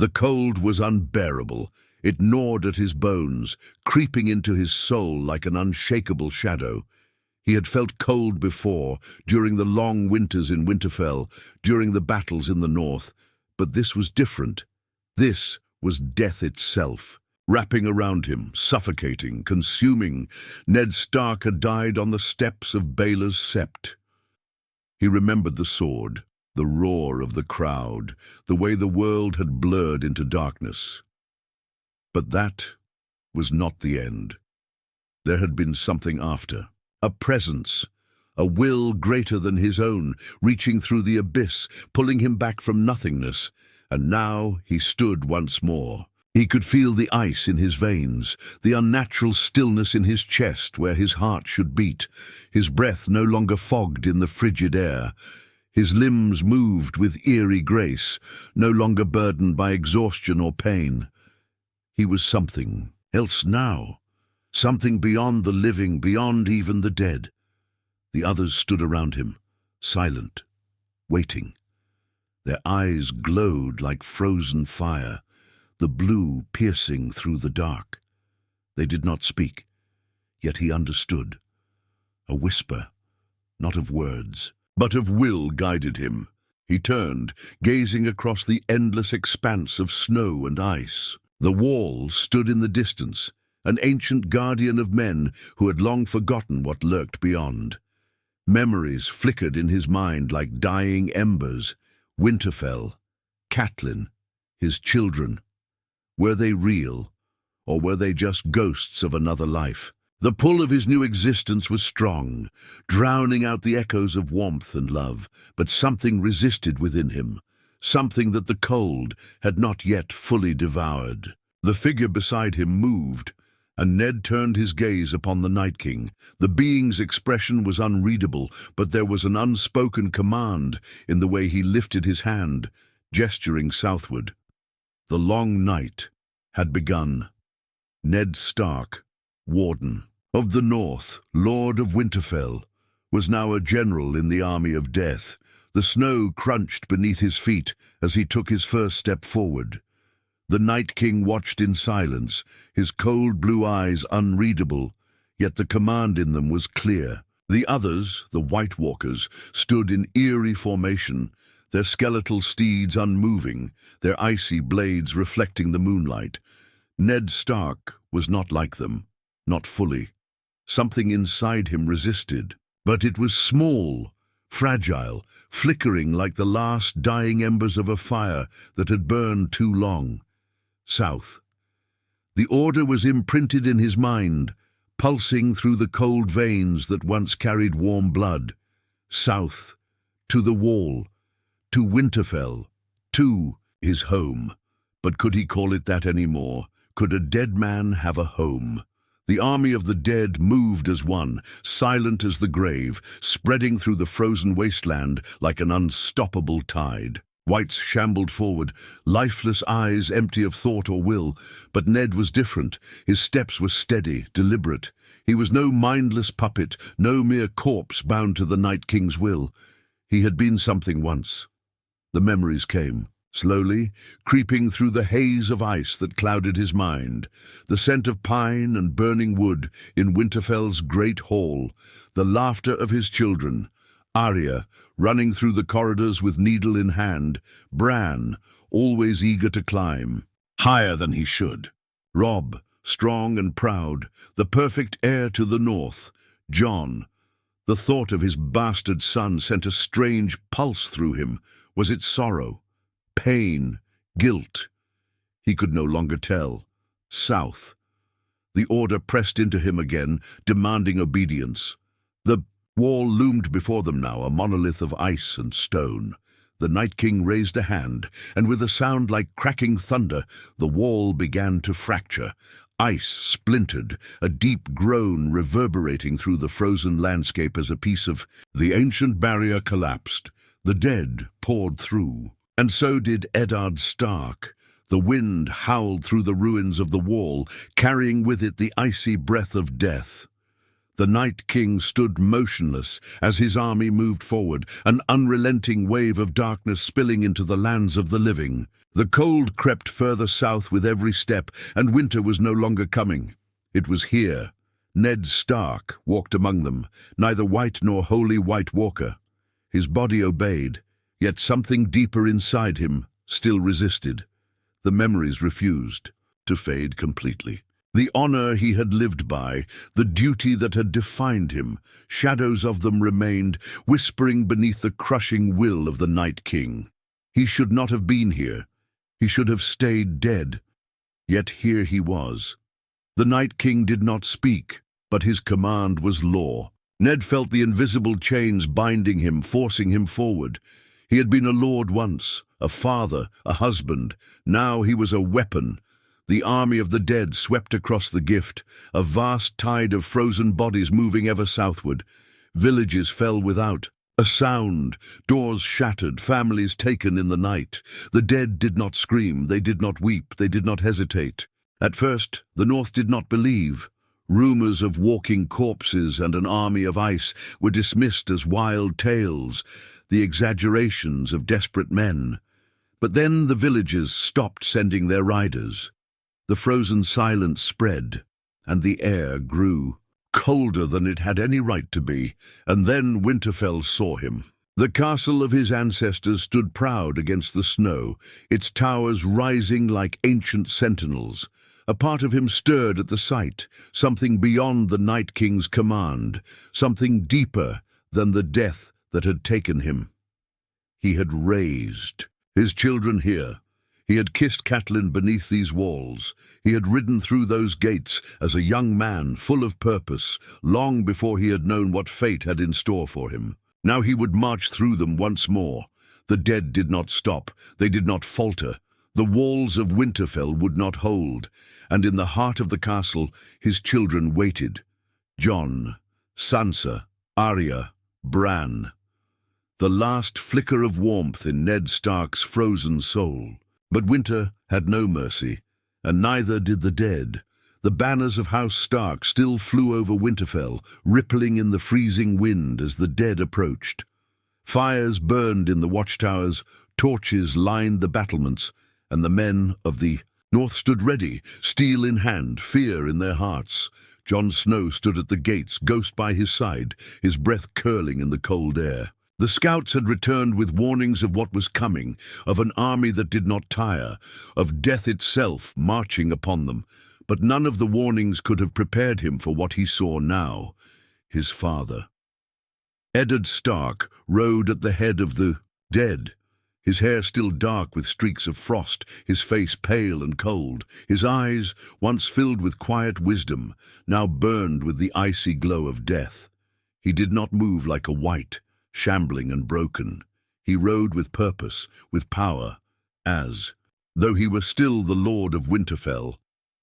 The cold was unbearable. It gnawed at his bones, creeping into his soul like an unshakable shadow. He had felt cold before, during the long winters in Winterfell, during the battles in the north, but this was different. This was death itself, wrapping around him, suffocating, consuming. Ned Stark had died on the steps of Baela's Sept. He remembered the sword, the roar of the crowd, the way the world had blurred into darkness. But that was not the end. There had been something after. A presence, a will greater than his own, reaching through the abyss, pulling him back from nothingness. And now he stood once more. He could feel the ice in his veins, the unnatural stillness in his chest where his heart should beat, his breath no longer fogged in the frigid air. His limbs moved with eerie grace, no longer burdened by exhaustion or pain. He was something else now, something beyond the living, beyond even the dead. The others stood around him, silent, waiting. Their eyes glowed like frozen fire, the blue piercing through the dark. They did not speak, yet he understood. A whisper, not of words, but of will guided him. He turned, gazing across the endless expanse of snow and ice. The wall stood in the distance, an ancient guardian of men who had long forgotten what lurked beyond. Memories flickered in his mind like dying embers. Winterfell, Catelyn, his children. Were they real, or were they just ghosts of another life? The pull of his new existence was strong, drowning out the echoes of warmth and love, but something resisted within him, something that the cold had not yet fully devoured. The figure beside him moved, and Ned turned his gaze upon the Night King. The being's expression was unreadable, but there was an unspoken command in the way he lifted his hand, gesturing southward. The long night had begun. Ned Stark, Warden of the North, Lord of Winterfell, was now a general in the army of death. The snow crunched beneath his feet as he took his first step forward. The Night King watched in silence, his cold blue eyes unreadable, yet the command in them was clear. The others, the White Walkers, stood in eerie formation, their skeletal steeds unmoving, their icy blades reflecting the moonlight. Ned Stark was not like them, not fully. Something inside him resisted, but it was small, fragile, flickering like the last dying embers of a fire that had burned too long. South. The order was imprinted in his mind, pulsing through the cold veins that once carried warm blood. South, to the wall, to Winterfell, to his home. But could he call it that anymore? Could a dead man have a home? The army of the dead moved as one, silent as the grave, spreading through the frozen wasteland like an unstoppable tide. Whites shambled forward, lifeless eyes empty of thought or will, but Ned was different. His steps were steady, deliberate. He was no mindless puppet, no mere corpse bound to the Night King's will. He had been something once. The memories came, slowly, creeping through the haze of ice that clouded his mind. The scent of pine and burning wood in Winterfell's great hall, the laughter of his children, Arya, running through the corridors with needle in hand, Bran, always eager to climb, higher than he should, Robb, strong and proud, the perfect heir to the North, Jon. The thought of his bastard son sent a strange pulse through him. Was it sorrow, pain, guilt? He could no longer tell. South. The order pressed into him again, demanding obedience. The wall loomed before them now, a monolith of ice and stone. The Night King raised a hand, and with a sound like cracking thunder, the wall began to fracture. Ice splintered, a deep groan reverberating through the frozen landscape as a piece of the ancient barrier collapsed. The dead poured through, and so did Eddard Stark. The wind howled through the ruins of the wall, carrying with it the icy breath of death. The Night King stood motionless as his army moved forward, an unrelenting wave of darkness spilling into the lands of the living. The cold crept further south with every step, and winter was no longer coming. It was here. Ned Stark walked among them, neither white nor wholly white walker. His body obeyed, yet something deeper inside him still resisted. The memories refused to fade completely. The honor he had lived by, the duty that had defined him, shadows of them remained, whispering beneath the crushing will of the Night King. He should not have been here. He should have stayed dead. Yet here he was. The Night King did not speak, but his command was law. Ned felt the invisible chains binding him, forcing him forward. He had been a lord once, a father, a husband. Now he was a weapon. The army of the dead swept across the gift, a vast tide of frozen bodies moving ever southward. Villages fell without. A sound, doors shattered, families taken in the night. The dead did not scream, they did not weep, they did not hesitate. At first, the North did not believe. Rumors of walking corpses and an army of ice were dismissed as wild tales, the exaggerations of desperate men. But then the villagers stopped sending their riders. The frozen silence spread, and the air grew colder than it had any right to be, and then Winterfell saw him. The castle of his ancestors stood proud against the snow, its towers rising like ancient sentinels. A part of him stirred at the sight, something beyond the Night King's command, something deeper than the death that had taken him. He had raised his children here. He had kissed Catelyn beneath these walls. He had ridden through those gates as a young man, full of purpose, long before he had known what fate had in store for him. Now he would march through them once more. The dead did not stop. They did not falter. The walls of Winterfell would not hold, and in the heart of the castle his children waited. Jon, Sansa, Arya, Bran. The last flicker of warmth in Ned Stark's frozen soul. But winter had no mercy, and neither did the dead. The banners of House Stark still flew over Winterfell, rippling in the freezing wind as the dead approached. Fires burned in the watchtowers, torches lined the battlements, and the men of the North stood ready, steel in hand, fear in their hearts. Jon Snow stood at the gates, Ghost by his side, his breath curling in the cold air. The scouts had returned with warnings of what was coming, of an army that did not tire, of death itself marching upon them. But none of the warnings could have prepared him for what he saw now, his father. Eddard Stark rode at the head of the dead, his hair still dark with streaks of frost, his face pale and cold, his eyes, once filled with quiet wisdom, now burned with the icy glow of death. He did not move like a wight, shambling and broken. He rode with purpose, with power, as though he were still the Lord of Winterfell.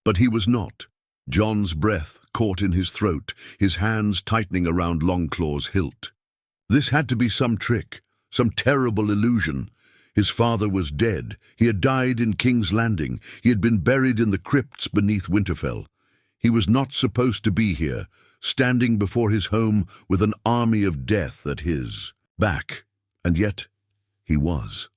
But he was not. Jon's breath caught in his throat, his hands tightening around Longclaw's hilt. This had to be some trick, some terrible illusion. His father was dead. He had died in King's Landing. He had been buried in the crypts beneath Winterfell. He was not supposed to be here, standing before his home with an army of death at his back. And yet he was.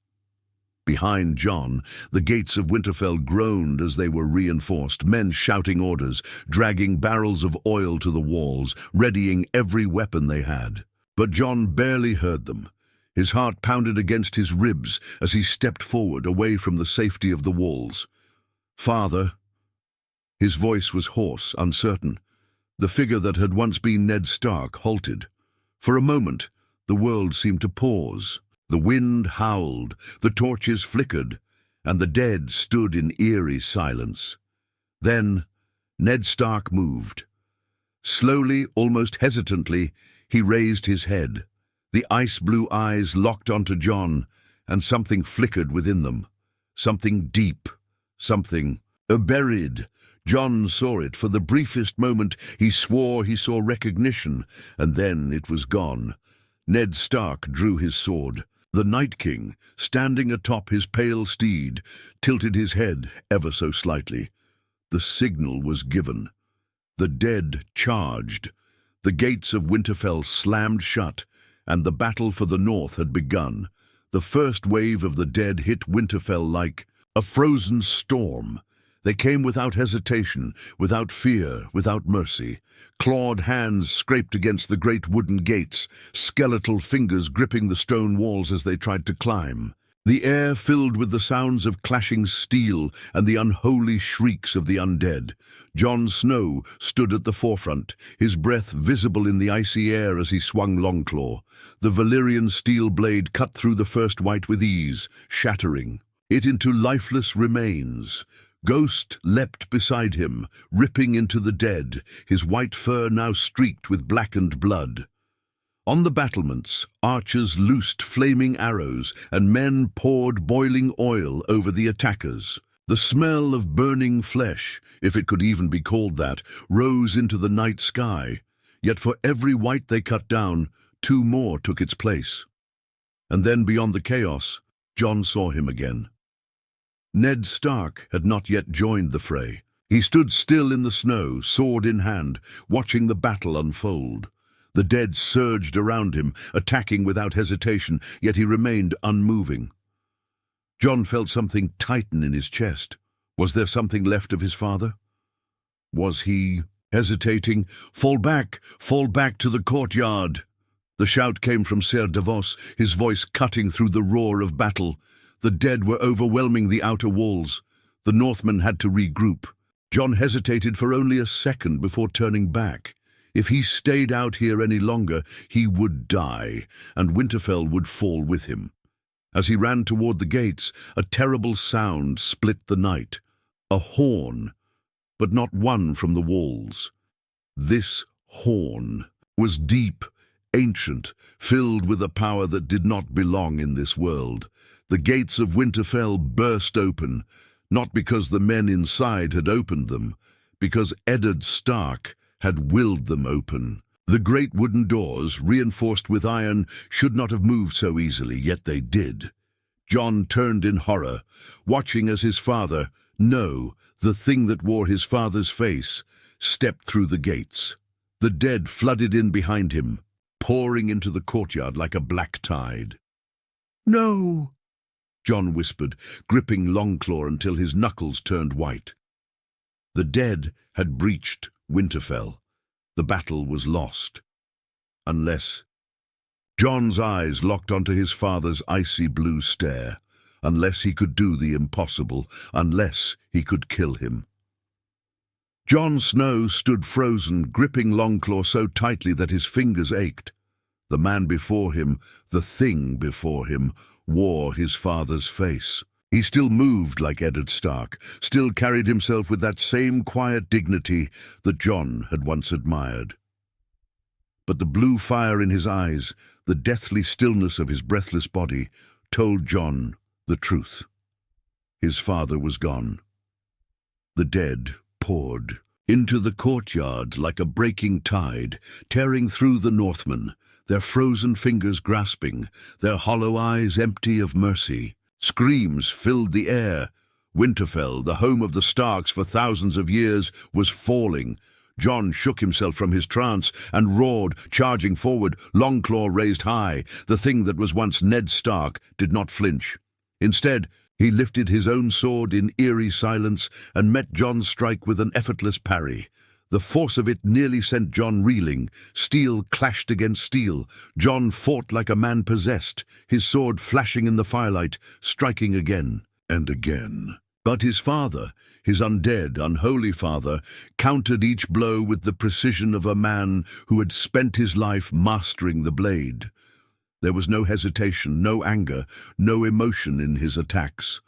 Behind Jon, the gates of Winterfell groaned as they were reinforced, men shouting orders, dragging barrels of oil to the walls, readying every weapon they had. But Jon barely heard them. His heart pounded against his ribs as he stepped forward, away from the safety of the walls. "Father." His voice was hoarse, uncertain. The figure that had once been Ned Stark halted. For a moment, the world seemed to pause. The wind howled, the torches flickered, and the dead stood in eerie silence. Then Ned Stark moved. Slowly, almost hesitantly, he raised his head. The ice-blue eyes locked onto Jon, and something flickered within them. Something deep, something buried. Jon saw it. For the briefest moment, he swore he saw recognition, and then it was gone. Ned Stark drew his sword. The Night King, standing atop his pale steed, tilted his head ever so slightly. The signal was given. The dead charged. The gates of Winterfell slammed shut, and the battle for the North had begun. The first wave of the dead hit Winterfell like A frozen storm. They came without hesitation, without fear, without mercy. Clawed hands scraped against the great wooden gates, skeletal fingers gripping the stone walls as they tried to climb. The air filled with the sounds of clashing steel and the unholy shrieks of the undead. Jon Snow stood at the forefront, his breath visible in the icy air as he swung Longclaw. The Valyrian steel blade cut through the first wight with ease, shattering it into lifeless remains. Ghost leapt beside him, ripping into the dead, his white fur now streaked with blackened blood. On the battlements, archers loosed flaming arrows, and men poured boiling oil over the attackers. The smell of burning flesh, if it could even be called that, rose into the night sky. Yet for every wight they cut down, 2 more took its place. And then beyond the chaos, Jon saw him again. Ned Stark had not yet joined the fray. He stood still in the snow, sword in hand, watching the battle unfold. The dead surged around him, attacking without hesitation, yet he remained unmoving. Jon felt something tighten in his chest. Was there something left of his father? Was he hesitating? Fall back to the courtyard!" The shout came from Ser Davos, his voice cutting through the roar of battle. The dead were overwhelming the outer walls. The Northmen had to regroup. Jon hesitated for only a second before turning back. If he stayed out here any longer, he would die, and Winterfell would fall with him. As he ran toward the gates, a terrible sound split the night. A horn, but not one from the walls. This horn was deep, ancient, filled with a power that did not belong in this world. The gates of Winterfell burst open, not because the men inside had opened them, because Eddard Stark had willed them open. The great wooden doors, reinforced with iron, should not have moved so easily, yet they did. Jon turned in horror, watching as his father, no, the thing that wore his father's face, stepped through the gates. The dead flooded in behind him, pouring into the courtyard like a black tide. "No!" Jon whispered, gripping Longclaw until his knuckles turned white. The dead had breached Winterfell. The battle was lost. Unless... Jon's eyes locked onto his father's icy blue stare. Unless he could do the impossible. Unless he could kill him. Jon Snow stood frozen, gripping Longclaw so tightly that his fingers ached. The man before him, the thing before him, wore his father's face. He still moved like Eddard Stark, still carried himself with that same quiet dignity that Jon had once admired. But the blue fire in his eyes, the deathly stillness of his breathless body, told Jon the truth. His father was gone. The dead poured into the courtyard like a breaking tide, tearing through the Northmen, their frozen fingers grasping, their hollow eyes empty of mercy. Screams filled the air. Winterfell, the home of the Starks for thousands of years, was falling. Jon shook himself from his trance and roared, charging forward, Longclaw raised high. The thing that was once Ned Stark did not flinch. Instead, he lifted his own sword in eerie silence and met Jon's strike with an effortless parry. The force of it nearly sent Jon reeling. Steel clashed against steel. Jon fought like a man possessed, his sword flashing in the firelight, striking again and again. But his father, his undead, unholy father, countered each blow with the precision of a man who had spent his life mastering the blade. There was no hesitation, no anger, no emotion in his attacks.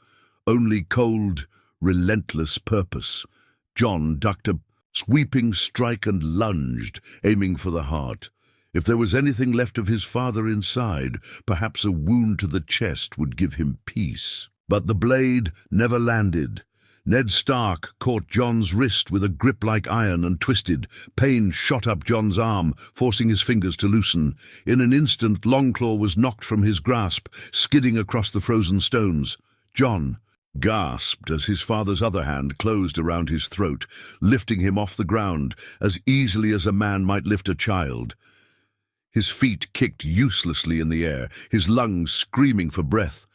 Only cold, relentless purpose. Jon ducked a sweeping strike and lunged, aiming for the heart. If there was anything left of his father inside, perhaps a wound to the chest would give him peace. But the blade never landed. Ned Stark caught Jon's wrist with a grip like iron and twisted. Pain shot up Jon's arm, forcing his fingers to loosen. In an instant, Longclaw was knocked from his grasp, skidding across the frozen stones. Jon gasped as his father's other hand closed around his throat, lifting him off the ground as easily as a man might lift a child. His feet kicked uselessly in the air, his lungs screaming for breath.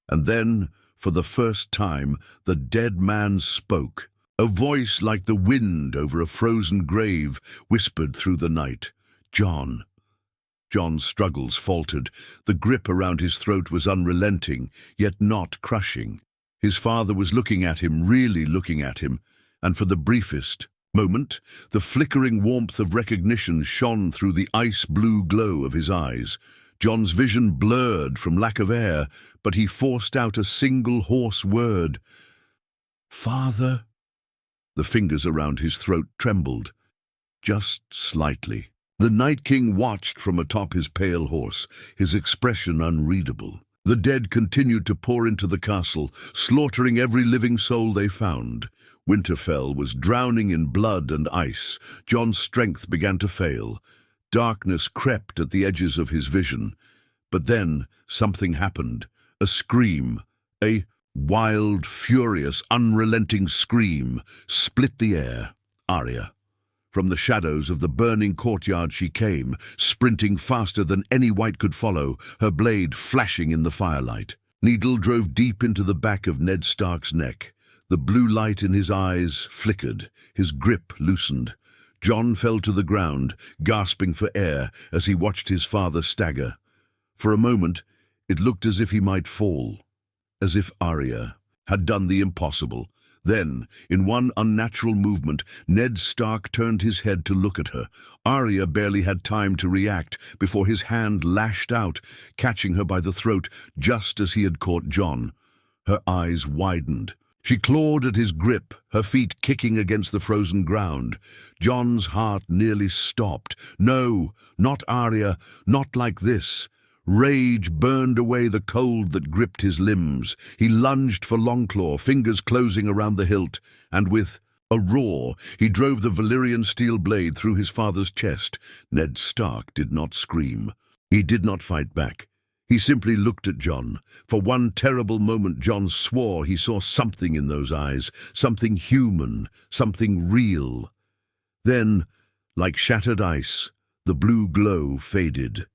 And then, For the first time, the dead man spoke. A voice like the wind over a frozen grave whispered through the night. "John." John's struggles faltered. The grip around his throat was unrelenting, yet not crushing. His father was looking at him, really looking at him, and for the briefest moment, the flickering warmth of recognition shone through the ice-blue glow of his eyes. John's vision blurred from lack of air, but he forced out a single hoarse word. "Father?" The fingers around his throat trembled, just slightly. The Night King watched from atop his pale horse, his expression unreadable. The dead continued to pour into the castle, slaughtering every living soul they found. Winterfell was drowning in blood and ice. John's strength began to fail. Darkness crept at the edges of his vision. But then something happened. A scream, a wild, furious, unrelenting scream, split the air. Arya. From the shadows of the burning courtyard she came, sprinting faster than any wight could follow, her blade flashing in the firelight. Needle drove deep into the back of Ned Stark's neck. The blue light in his eyes flickered, his grip loosened. Jon fell to the ground, gasping for air as he watched his father stagger. For a moment, it looked as if he might fall, as if Arya had done the impossible. Then, in one unnatural movement, Ned Stark turned his head to look at her. Arya barely had time to react before his hand lashed out, catching her by the throat just as he had caught Jon. Her eyes widened. She clawed at his grip, her feet kicking against the frozen ground. Jon's heart nearly stopped. No, not Arya, not like this. Rage burned away the cold that gripped his limbs. He lunged for Longclaw, fingers closing around the hilt, and with a roar, he drove the Valyrian steel blade through his father's chest. Ned Stark did not scream. He did not fight back. He simply looked at Jon. For one terrible moment, Jon swore he saw something in those eyes, something human, something real. Then, like shattered ice, the blue glow faded.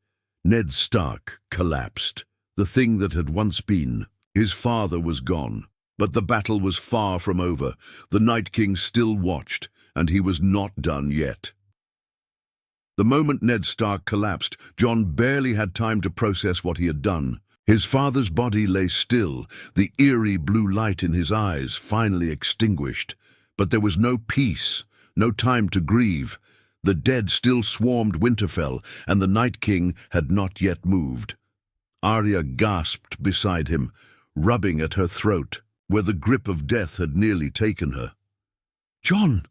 Ned Stark collapsed, the thing that had once been. His father was gone, but the battle was far from over. The Night King still watched, and he was not done yet. The moment Ned Stark collapsed, Jon barely had time to process what he had done. His father's body lay still, the eerie blue light in his eyes finally extinguished. But there was no peace, no time to grieve. The dead still swarmed Winterfell, and the Night King had not yet moved. Arya gasped beside him, rubbing at her throat, where the grip of death had nearly taken her. "Jon!"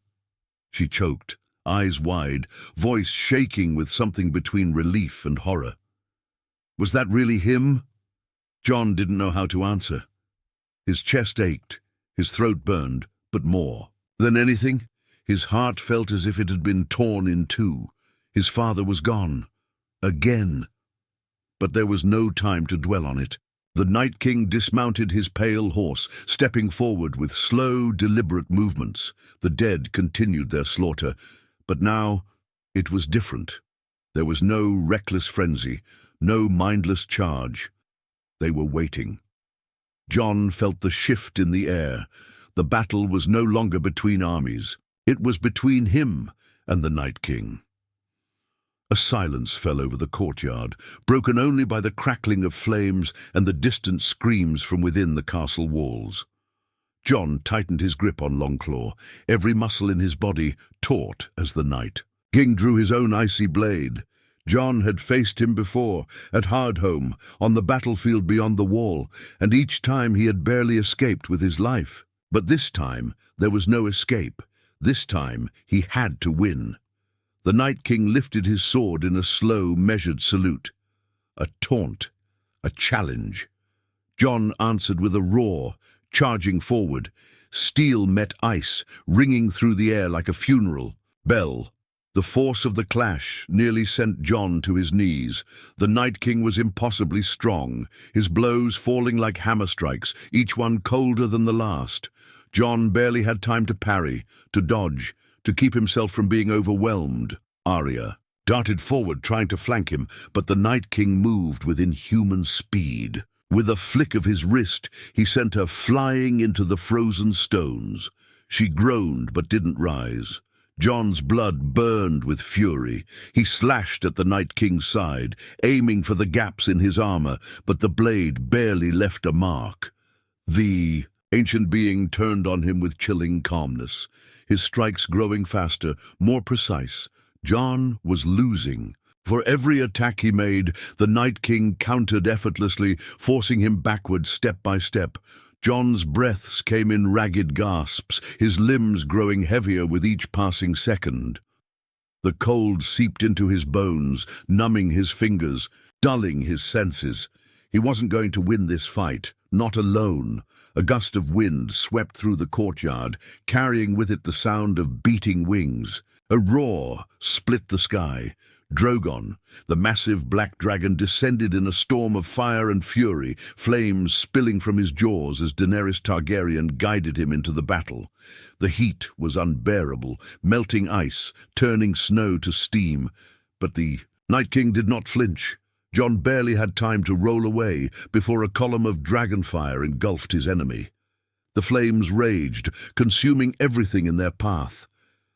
she choked, eyes wide, voice shaking with something between relief and horror. Was that really him? Jon didn't know how to answer. His chest ached, his throat burned, but more than anything, his heart felt as if it had been torn in two. His father was gone. Again. But there was no time to dwell on it. The Night King dismounted his pale horse, stepping forward with slow, deliberate movements. The dead continued their slaughter, but now it was different. There was no reckless frenzy, no mindless charge. They were waiting. Jon felt the shift in the air. The battle was no longer between armies. It was between him and the Night King. A silence fell over the courtyard, broken only by the crackling of flames and the distant screams from within the castle walls. Jon tightened his grip on Longclaw, every muscle in his body taut as the night. King drew his own icy blade. Jon had faced him before, at Hardhome, on the battlefield beyond the wall, and each time he had barely escaped with his life. But this time there was no escape. This time he had to win. The Night King lifted his sword in a slow, measured salute. A taunt, a challenge. Jon answered with a roar, charging forward. Steel met ice, ringing through the air like a funeral bell. The force of the clash nearly sent Jon to his knees. The Night King was impossibly strong, his blows falling like hammer strikes, each one colder than the last. Jon barely had time to parry, to dodge, to keep himself from being overwhelmed. Arya darted forward, trying to flank him, but the Night King moved with inhuman speed. With a flick of his wrist, he sent her flying into the frozen stones. She groaned but didn't rise. Jon's blood burned with fury. He slashed at the Night King's side, aiming for the gaps in his armor, but the blade barely left a mark. The ancient being turned on him with chilling calmness, his strikes growing faster, more precise. Jon was losing. For every attack he made, the Night King countered effortlessly, forcing him backward step by step. Jon's breaths came in ragged gasps, his limbs growing heavier with each passing second. The cold seeped into his bones, numbing his fingers, dulling his senses. He wasn't going to win this fight, not alone. A gust of wind swept through the courtyard, carrying with it the sound of beating wings. A roar split the sky. Drogon, the massive black dragon, descended in a storm of fire and fury, flames spilling from his jaws as Daenerys Targaryen guided him into the battle. The heat was unbearable, melting ice, turning snow to steam. But the Night King did not flinch. Jon barely had time to roll away before a column of dragonfire engulfed his enemy. The flames raged, consuming everything in their path.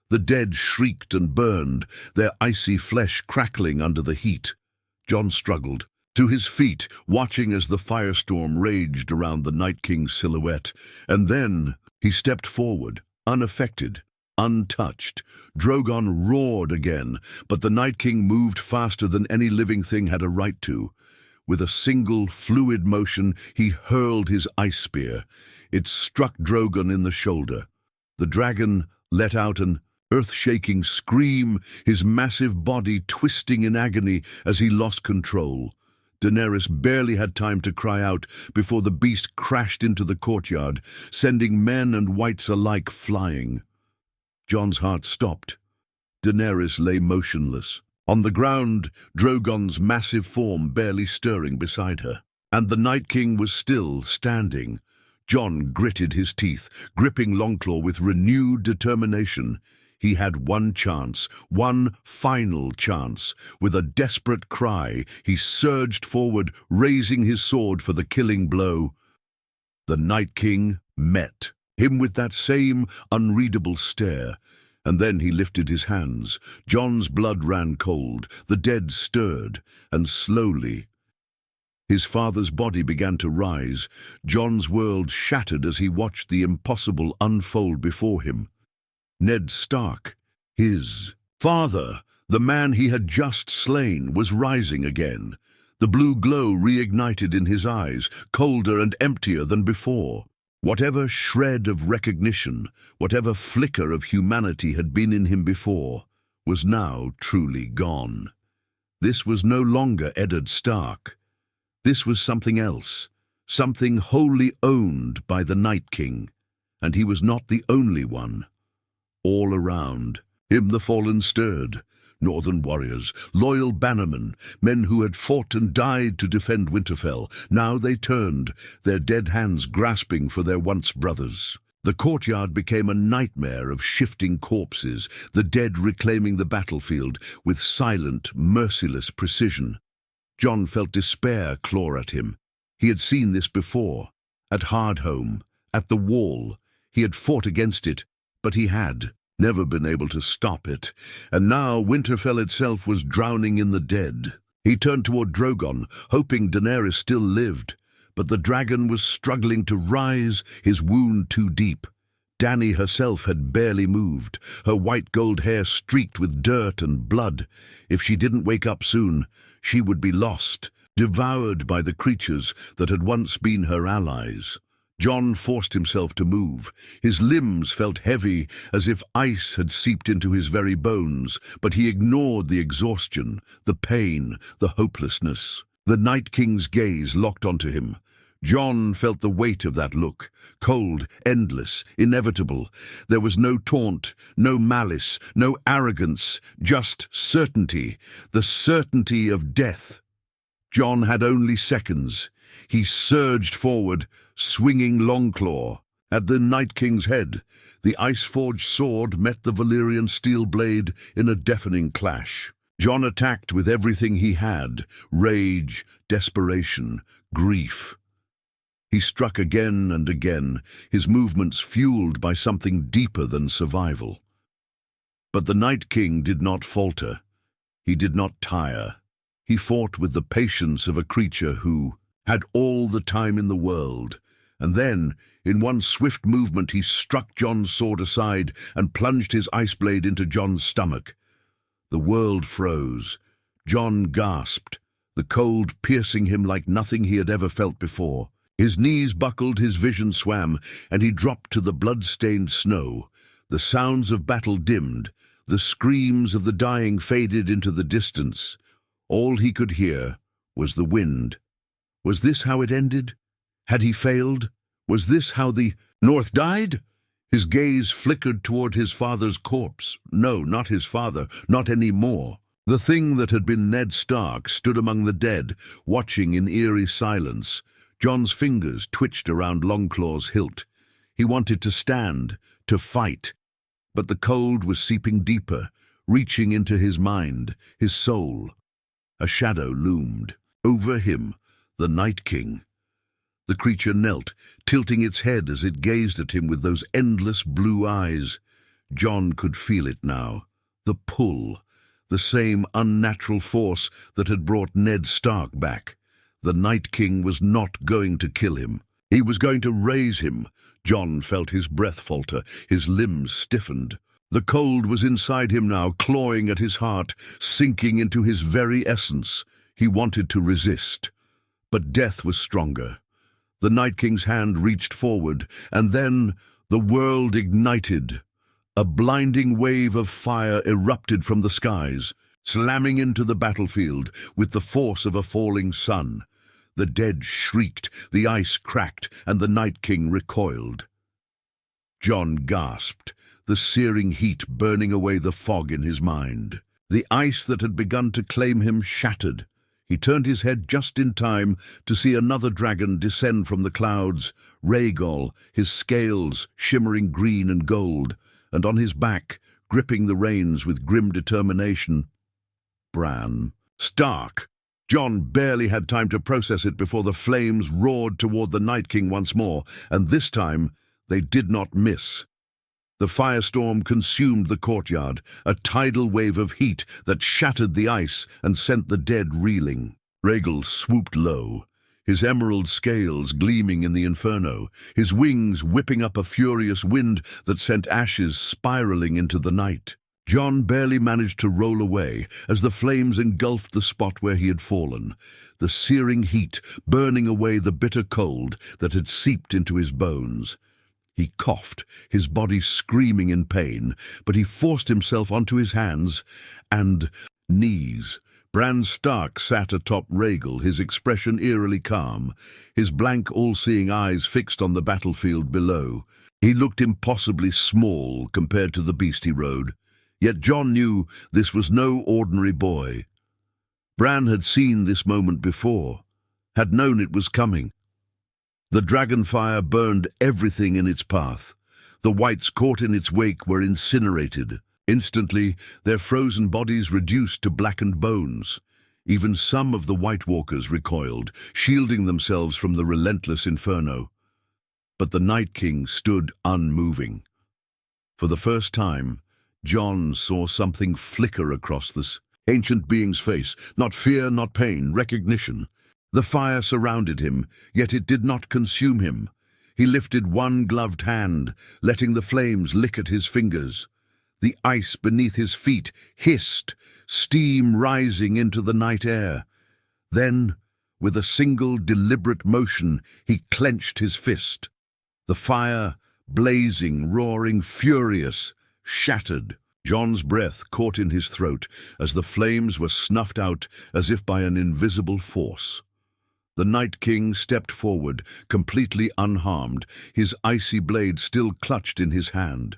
The dead shrieked and burned, their icy flesh crackling under the heat. Jon struggled to his feet, watching as the firestorm raged around the Night King's silhouette, and then he stepped forward, unaffected, untouched. Drogon roared again, but the Night King moved faster than any living thing had a right to. With a single, fluid motion, he hurled his ice spear. It struck Drogon in the shoulder. The dragon let out an earth-shaking scream, his massive body twisting in agony as he lost control. Daenerys barely had time to cry out before the beast crashed into the courtyard, sending men and whites alike flying. Jon's heart stopped. Daenerys lay motionless. On the ground, Drogon's massive form barely stirring beside her. And the Night King was still standing. Jon gritted his teeth, gripping Longclaw with renewed determination. He had one chance, one final chance. With a desperate cry, he surged forward, raising his sword for the killing blow. The Night King met him with that same unreadable stare, and then he lifted his hands. Jon's blood ran cold, the dead stirred, and slowly his father's body began to rise. Jon's world shattered as he watched the impossible unfold before him. Ned Stark, his father, the man he had just slain, was rising again. The blue glow reignited in his eyes, colder and emptier than before. Whatever shred of recognition, whatever flicker of humanity had been in him before, was now truly gone. This was no longer Eddard Stark. This was something else, something wholly owned by the Night King, and he was not the only one. All around him the fallen stirred, northern warriors, loyal bannermen, men who had fought and died to defend Winterfell. Now they turned, their dead hands grasping for their once brothers. The courtyard became a nightmare of shifting corpses, the dead reclaiming the battlefield with silent, merciless precision. Jon felt despair claw at him. He had seen this before, at Hardhome, at the Wall. He had fought against it, but he had never been able to stop it, and now Winterfell itself was drowning in the dead. He turned toward Drogon, hoping Daenerys still lived, but the dragon was struggling to rise, his wound too deep. Dany herself had barely moved, her white gold hair streaked with dirt and blood. If she didn't wake up soon, she would be lost, devoured by the creatures that had once been her allies. Jon forced himself to move. His limbs felt heavy, as if ice had seeped into his very bones, but he ignored the exhaustion, the pain, the hopelessness. The Night King's gaze locked onto him. Jon felt the weight of that look, cold, endless, inevitable. There was no taunt, no malice, no arrogance, just certainty, the certainty of death. Jon had only seconds. He surged forward, swinging Longclaw. At the Night King's head, the ice-forged sword met the Valyrian steel blade in a deafening clash. Jon attacked with everything he had: rage, desperation, grief. He struck again and again, his movements fueled by something deeper than survival. But the Night King did not falter. He did not tire. He fought with the patience of a creature who had all the time in the world. And then, in one swift movement, he struck Jon's sword aside and plunged his ice blade into Jon's stomach. The world froze. Jon gasped, the cold piercing him like nothing he had ever felt before. His knees buckled, his vision swam, and he dropped to the blood-stained snow. The sounds of battle dimmed. The screams of the dying faded into the distance. All he could hear was the wind. Was this how it ended? Had he failed? Was this how the North died? His gaze flickered toward his father's corpse. No, not his father, not any more. The thing that had been Ned Stark stood among the dead, watching in eerie silence. Jon's fingers twitched around Longclaw's hilt. He wanted to stand, to fight. But the cold was seeping deeper, reaching into his mind, his soul. A shadow loomed. Over him, the Night King. The creature knelt, tilting its head as it gazed at him with those endless blue eyes. Jon could feel it now. The pull. The same unnatural force that had brought Ned Stark back. The Night King was not going to kill him. He was going to raise him. Jon felt his breath falter, his limbs stiffened. The cold was inside him now, clawing at his heart, sinking into his very essence. He wanted to resist. But death was stronger. The Night King's hand reached forward, and then the world ignited. A blinding wave of fire erupted from the skies, slamming into the battlefield with the force of a falling sun. The dead shrieked, the ice cracked, and the Night King recoiled. Jon gasped, the searing heat burning away the fog in his mind. The ice that had begun to claim him shattered. He turned his head just in time to see another dragon descend from the clouds, Rhaegal, his scales shimmering green and gold, and on his back, gripping the reins with grim determination, Bran. Stark! Jon barely had time to process it before the flames roared toward the Night King once more, and this time they did not miss. The firestorm consumed the courtyard, a tidal wave of heat that shattered the ice and sent the dead reeling. Rhaegal swooped low, his emerald scales gleaming in the inferno, his wings whipping up a furious wind that sent ashes spiraling into the night. Jon barely managed to roll away as the flames engulfed the spot where he had fallen, the searing heat burning away the bitter cold that had seeped into his bones. He coughed, his body screaming in pain, but he forced himself onto his hands and knees. Bran Stark sat atop Rhaegal, his expression eerily calm, his blank, all-seeing eyes fixed on the battlefield below. He looked impossibly small compared to the beast he rode. Yet Jon knew this was no ordinary boy. Bran had seen this moment before, had known it was coming. The dragonfire burned everything in its path. The wights caught in its wake were incinerated. Instantly, their frozen bodies reduced to blackened bones. Even some of the White Walkers recoiled, shielding themselves from the relentless inferno. But the Night King stood unmoving. For the first time, Jon saw something flicker across this ancient being's face, not fear, not pain, recognition. The fire surrounded him, yet it did not consume him. He lifted one gloved hand, letting the flames lick at his fingers. The ice beneath his feet hissed, steam rising into the night air. Then, with a single deliberate motion, he clenched his fist. The fire, blazing, roaring, furious, shattered. Jon's breath caught in his throat as the flames were snuffed out as if by an invisible force. The Night King stepped forward, completely unharmed, his icy blade still clutched in his hand.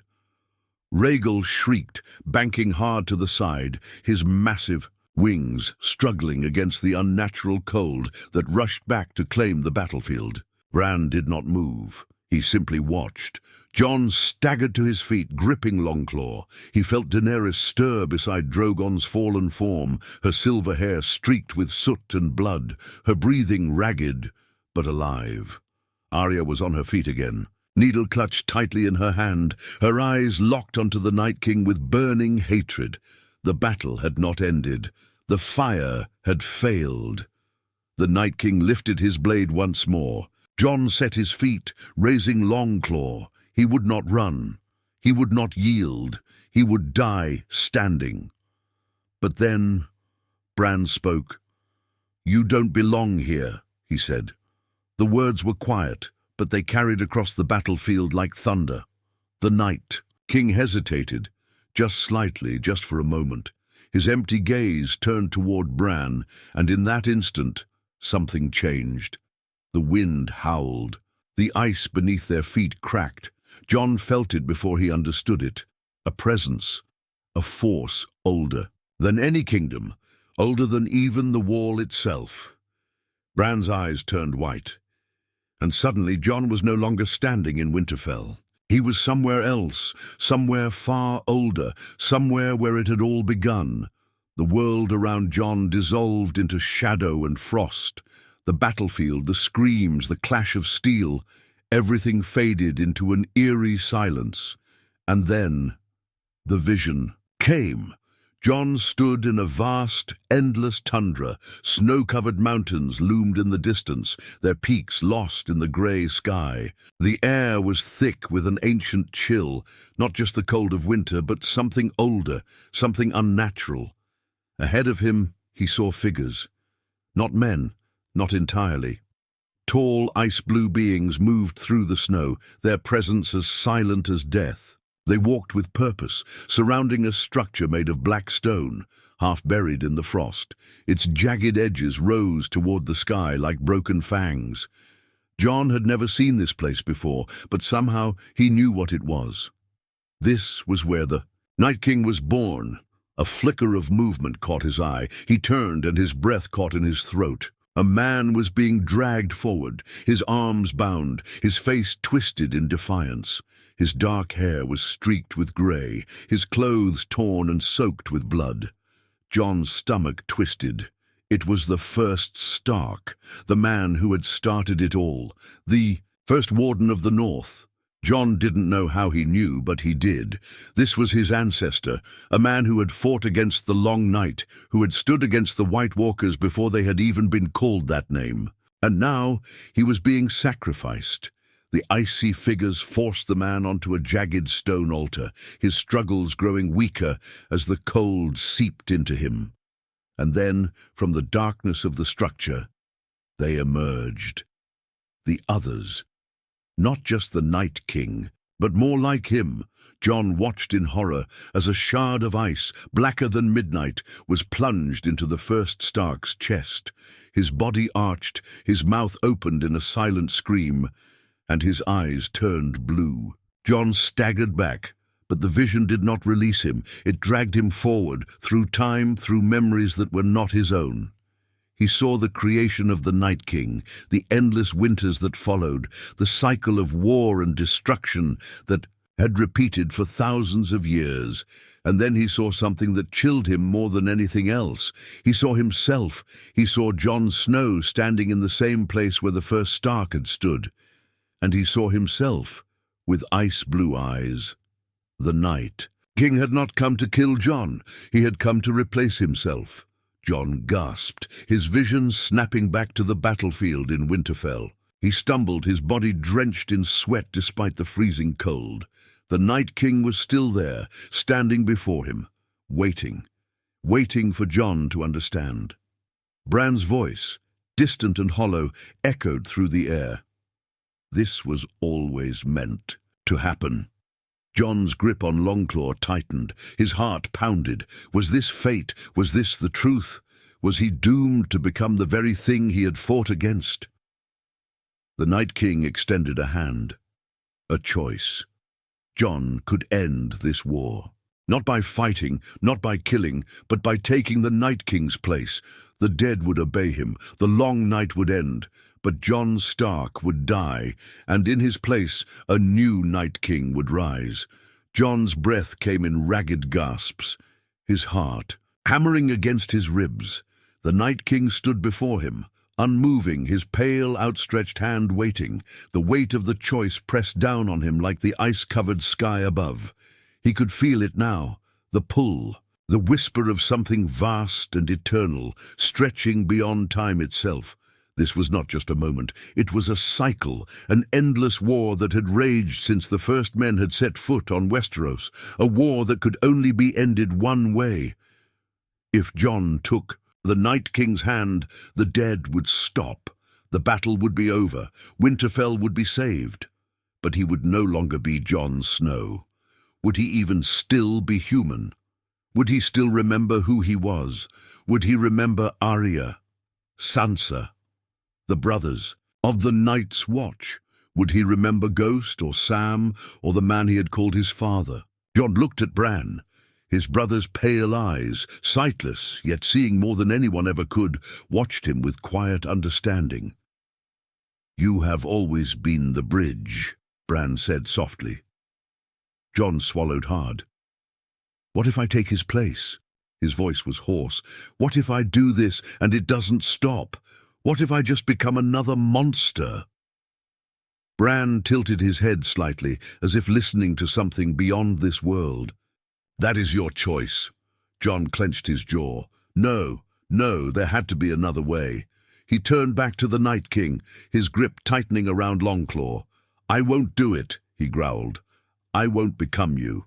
Rhaegal shrieked, banking hard to the side, his massive wings struggling against the unnatural cold that rushed back to claim the battlefield. Bran did not move. He simply watched. Jon staggered to his feet, gripping Longclaw. He felt Daenerys stir beside Drogon's fallen form, her silver hair streaked with soot and blood, her breathing ragged. but alive. Arya was on her feet again, needle clutched tightly in her hand, her eyes locked onto the Night King with burning hatred. The battle had not ended. The fire had failed. The Night King lifted his blade once more. Jon set his feet, raising Longclaw. He would not run. He would not yield. He would die standing. But then Bran spoke. "You don't belong here," he said. The words were quiet, but they carried across the battlefield like thunder. The Night King hesitated, just slightly, just for a moment. His empty gaze turned toward Bran, and in that instant, something changed. The wind howled. The ice beneath their feet cracked. Jon felt it before he understood it. A presence, a force older than any kingdom, older than even the wall itself. Bran's eyes turned white. And suddenly Jon was no longer standing in Winterfell. He was somewhere else, somewhere far older, somewhere where it had all begun. The world around Jon dissolved into shadow and frost. The battlefield, the screams, the clash of steel, everything faded into an eerie silence. And then the vision came. Jon stood in a vast, endless tundra. Snow-covered mountains loomed in the distance, their peaks lost in the grey sky. The air was thick with an ancient chill, not just the cold of winter, but something older, something unnatural. Ahead of him, he saw figures. Not men, not entirely. Tall, ice-blue beings moved through the snow, their presence as silent as death. They walked with purpose, surrounding a structure made of black stone, half buried in the frost. Its jagged edges rose toward the sky like broken fangs. Jon had never seen this place before, but somehow he knew what it was. This was where the Night King was born. A flicker of movement caught his eye. He turned and his breath caught in his throat. A man was being dragged forward, his arms bound, his face twisted in defiance. His dark hair was streaked with grey, his clothes torn and soaked with blood. Jon's stomach twisted. It was the First Stark, the man who had started it all, the First Warden of the North. Jon didn't know how he knew, but he did. This was his ancestor, a man who had fought against the Long Night, who had stood against the White Walkers before they had even been called that name. And now he was being sacrificed. The icy figures forced the man onto a jagged stone altar, his struggles growing weaker as the cold seeped into him. And then, from the darkness of the structure, they emerged. The others. Not just the Night King, but more like him. Jon watched in horror as a shard of ice, blacker than midnight, was plunged into the First Stark's chest. His body arched, his mouth opened in a silent scream, and his eyes turned blue. Jon staggered back, but the vision did not release him. It dragged him forward, through time, through memories that were not his own. He saw the creation of the Night King, the endless winters that followed, the cycle of war and destruction that had repeated for thousands of years. And then he saw something that chilled him more than anything else. He saw himself. He saw Jon Snow standing in the same place where the First Stark had stood. And he saw himself, with ice-blue eyes. The Night King had not come to kill Jon. He had come to replace himself. Jon gasped, his vision snapping back to the battlefield in Winterfell. He stumbled, his body drenched in sweat despite the freezing cold. The Night King was still there, standing before him, waiting for Jon to understand. Bran's voice, distant and hollow, echoed through the air. This was always meant to happen. Jon's grip on Longclaw tightened. His heart pounded. Was this fate? Was this the truth? Was he doomed to become the very thing he had fought against? The Night King extended a hand. A choice. Jon could end this war. Not by fighting, not by killing, but by taking the Night King's place. The dead would obey him. The long night would end. But Jon Stark would die, and in his place a new Night King would rise. Jon's breath came in ragged gasps, his heart hammering against his ribs. The Night King stood before him, unmoving, his pale, outstretched hand waiting, the weight of the choice pressed down on him like the ice-covered sky above. He could feel it now, the pull, the whisper of something vast and eternal, stretching beyond time itself. This was not just a moment, it was a cycle, an endless war that had raged since the first men had set foot on Westeros, a war that could only be ended one way. If Jon took the Night King's hand, the dead would stop. The battle would be over. Winterfell would be saved. But he would no longer be Jon Snow. Would he even still be human? Would he still remember who he was? Would he remember Arya, Sansa, the brothers of the Night's Watch? Would he remember Ghost or Sam or the man he had called his father? Jon looked at Bran. His brother's pale eyes, sightless, yet seeing more than anyone ever could, watched him with quiet understanding. "You have always been the bridge," Bran said softly. Jon swallowed hard. "What if I take his place?" His voice was hoarse. "What if I do this and it doesn't stop? What if I just become another monster?" Bran tilted his head slightly, as if listening to something beyond this world. "That is your choice." Jon clenched his jaw. No, there had to be another way. He turned back to the Night King, his grip tightening around Longclaw. "I won't do it," he growled. "I won't become you."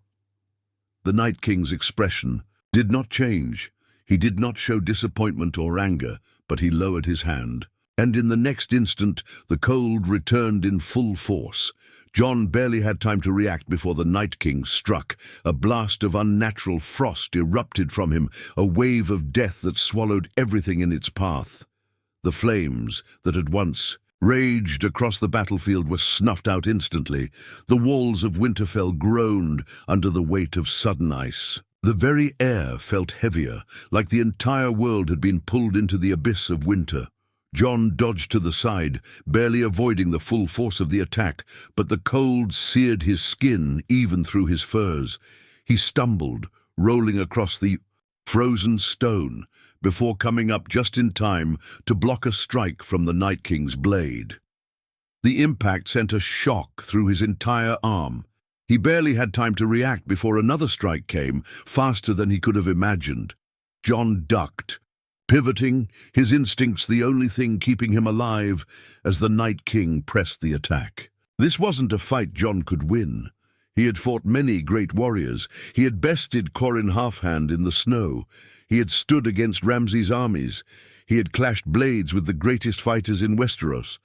The Night King's expression did not change. He did not show disappointment or anger, but he lowered his hand. And in the next instant, the cold returned in full force. Jon barely had time to react before the Night King struck. A blast of unnatural frost erupted from him, a wave of death that swallowed everything in its path. The flames that had once raged across the battlefield were snuffed out instantly. The walls of Winterfell groaned under the weight of sudden ice. The very air felt heavier, like the entire world had been pulled into the abyss of winter. Jon dodged to the side, barely avoiding the full force of the attack, but the cold seared his skin even through his furs. He stumbled, rolling across the frozen stone, before coming up just in time to block a strike from the Night King's blade. The impact sent a shock through his entire arm. He barely had time to react before another strike came, faster than he could have imagined. Jon ducked, pivoting, his instincts the only thing keeping him alive, as the Night King pressed the attack. This wasn't a fight Jon could win. He had fought many great warriors. He had bested Qhorin Halfhand in the snow. He had stood against Ramsay's armies. He had clashed blades with the greatest fighters in Westeros.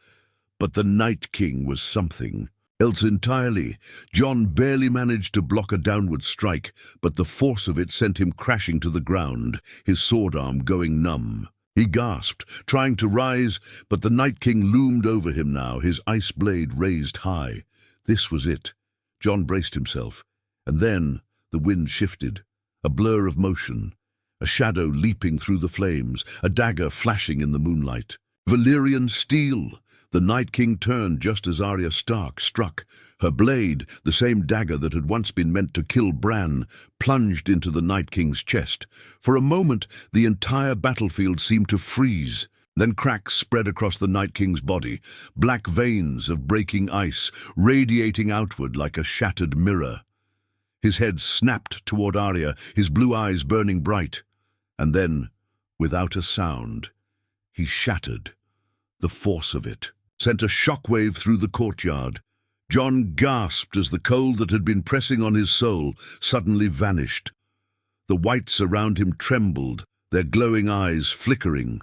But the Night King was something else entirely. Jon barely managed to block a downward strike, but the force of it sent him crashing to the ground, his sword arm going numb. He gasped, trying to rise, but the Night King loomed over him now, his ice blade raised high. This was it. Jon braced himself, and then the wind shifted, a blur of motion, a shadow leaping through the flames, a dagger flashing in the moonlight. Valyrian steel! The Night King turned just as Arya Stark struck. Her blade, the same dagger that had once been meant to kill Bran, plunged into the Night King's chest. For a moment, the entire battlefield seemed to freeze. Then cracks spread across the Night King's body, black veins of breaking ice, radiating outward like a shattered mirror. His head snapped toward Arya, his blue eyes burning bright. And then, without a sound, he shattered. The force of it sent a shockwave through the courtyard. Jon gasped as the cold that had been pressing on his soul suddenly vanished. The whites around him trembled, their glowing eyes flickering.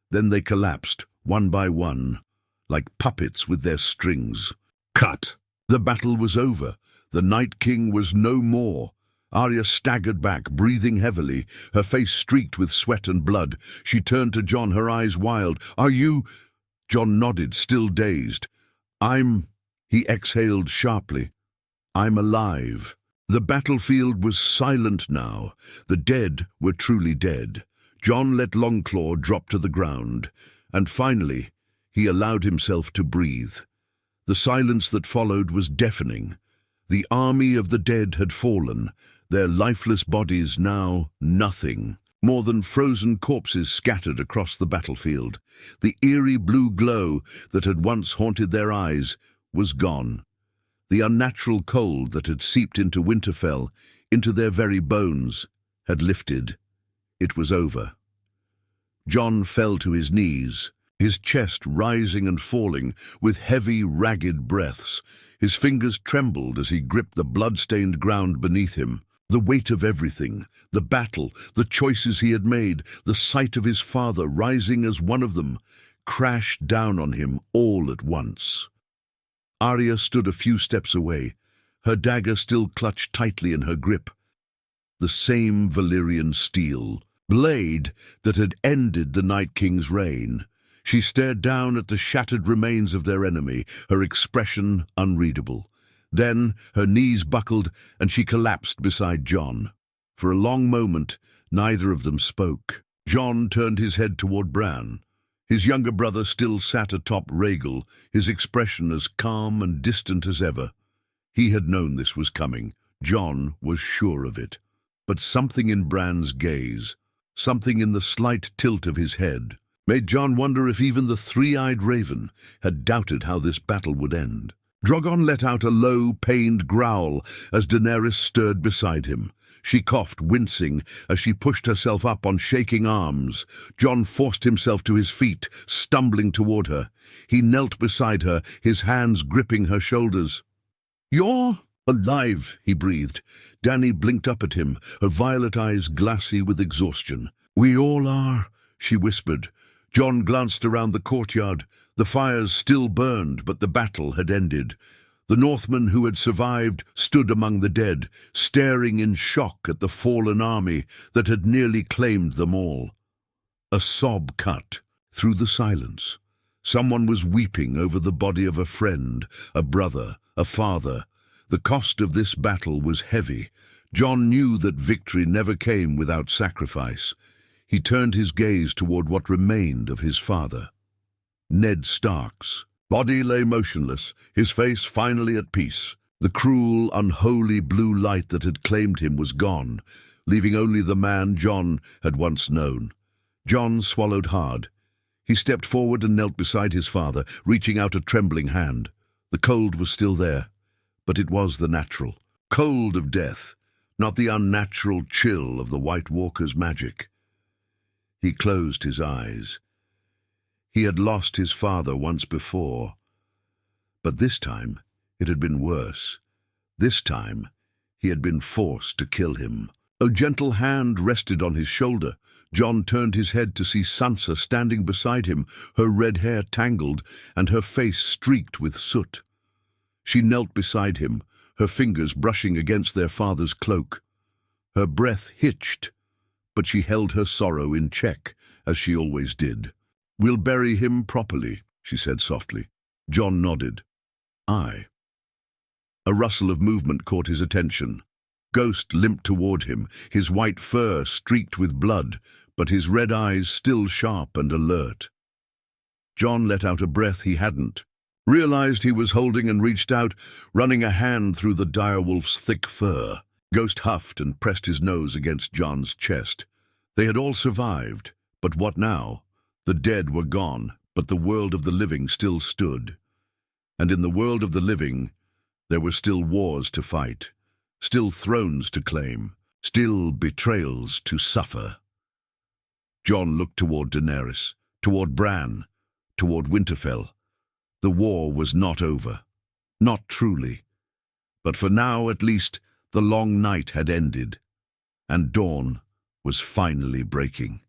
Then they collapsed, one by one, like puppets with their strings. Cut! The battle was over. The Night King was no more. Arya staggered back, breathing heavily, her face streaked with sweat and blood. She turned to Jon, her eyes wild. "Are you—" Jon nodded, still dazed. He exhaled sharply. "I'm alive." The battlefield was silent now. The dead were truly dead. Jon let Longclaw drop to the ground, and finally he allowed himself to breathe. The silence that followed was deafening. The army of the dead had fallen, their lifeless bodies now nothing. More than frozen corpses scattered across the battlefield. The eerie blue glow that had once haunted their eyes was gone. The unnatural cold that had seeped into Winterfell, into their very bones, had lifted. It was over. Jon fell to his knees, his chest rising and falling with heavy, ragged breaths. His fingers trembled as he gripped the blood-stained ground beneath him. The weight of everything, the battle, the choices he had made, the sight of his father rising as one of them, crashed down on him all at once. Arya stood a few steps away, her dagger still clutched tightly in her grip. The same Valyrian steel, blade that had ended the Night King's reign. She stared down at the shattered remains of their enemy, her expression unreadable. Then her knees buckled and she collapsed beside Jon. For a long moment, neither of them spoke. Jon turned his head toward Bran. His younger brother still sat atop Rhaegal, his expression as calm and distant as ever. He had known this was coming. Jon was sure of it. But something in Bran's gaze, something in the slight tilt of his head, made Jon wonder if even the three-eyed raven had doubted how this battle would end. Drogon let out a low, pained growl as Daenerys stirred beside him. She coughed, wincing, as she pushed herself up on shaking arms. Jon forced himself to his feet, stumbling toward her. He knelt beside her, his hands gripping her shoulders. "You're alive," he breathed. Dany blinked up at him, her violet eyes glassy with exhaustion. "We all are," she whispered. Jon glanced around the courtyard. The fires still burned, but the battle had ended. The Northmen who had survived stood among the dead, staring in shock at the fallen army that had nearly claimed them all. A sob cut through the silence. Someone was weeping over the body of a friend, a brother, a father. The cost of this battle was heavy. Jon knew that victory never came without sacrifice. He turned his gaze toward what remained of his father. Ned Stark's body lay motionless, his face finally at peace. The cruel, unholy blue light that had claimed him was gone, leaving only the man Jon had once known. Jon swallowed hard. He stepped forward and knelt beside his father, reaching out a trembling hand. The cold was still there, but it was the natural cold of death, not the unnatural chill of the White Walker's magic. He closed his eyes. He had lost his father once before, but this time it had been worse. This time he had been forced to kill him. A gentle hand rested on his shoulder. Jon turned his head to see Sansa standing beside him, her red hair tangled and her face streaked with soot. She knelt beside him, her fingers brushing against their father's cloak. Her breath hitched, but she held her sorrow in check, as she always did. "We'll bury him properly," she said softly. Jon nodded. "Aye." A rustle of movement caught his attention. Ghost limped toward him, his white fur streaked with blood, but his red eyes still sharp and alert. Jon let out a breath he hadn't, realized he was holding and reached out, running a hand through the direwolf's thick fur. Ghost huffed and pressed his nose against Jon's chest. They had all survived, but what now? The dead were gone, but the world of the living still stood. And in the world of the living, there were still wars to fight, still thrones to claim, still betrayals to suffer. Jon looked toward Daenerys, toward Bran, toward Winterfell. The war was not over. Not truly. But for now, at least, the long night had ended, and dawn was finally breaking.